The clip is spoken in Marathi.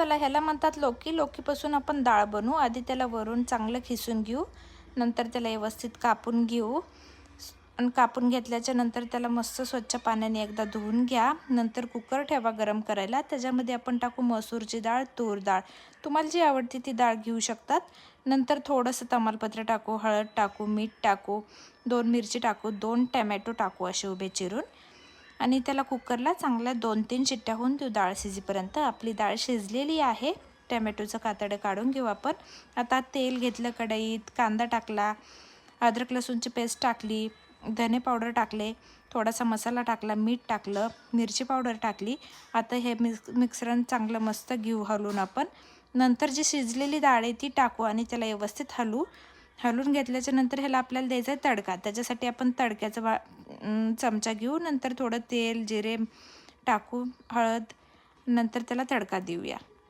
मसाला ह्याला म्हणतात लौकी. लौकीपासून आपण डाळ बनवू. आधी त्याला वरून चांगलं खिसून घेऊ, नंतर त्याला व्यवस्थित कापून घेऊ आणि कापून घेतल्याच्या नंतर त्याला मस्त स्वच्छ पाण्याने एकदा धुवून घ्या. नंतर कुकर ठेवा गरम करायला. त्याच्यामध्ये आपण टाकू मसूरची डाळ, तूर डाळ, तुम्हाला जी आवडते ती डाळ घेऊ शकतात. नंतर थोडंसं तमालपत्र टाकू, हळद टाकू, मीठ टाकू, 2 मिरची टाकू, 2 टमॅटो टाकू असे उभे चिरून आणि त्याला कुकरला चांगल्या 2-3 शिट्ट्या होऊन देऊ डाळ शिजेपर्यंत. आपली डाळ शिजलेली आहे. टमॅटोचं कातडं काढून घेऊ आपण. आता तेल घेतलं कढईत, कांदा टाकला, अद्रक लसूणची पेस्ट टाकली, धने पावडर टाकले, थोडासा मसाला टाकला, मीठ टाकलं, मिरची पावडर टाकली. आता हे मिश्रण चांगलं मस्त घेऊ हलवून आपण. नंतर जी शिजलेली डाळ आहे ती टाकू आणि त्याला व्यवस्थित हलवून घेतल्याच्या नंतर ह्याला आपल्याला द्यायचा आहे तडका. त्याच्यासाठी आपण तडक्याचा चमचा घेऊ. नंतर थोडं तेल, जिरे टाकू, हळद, नंतर त्याला तडका देऊया.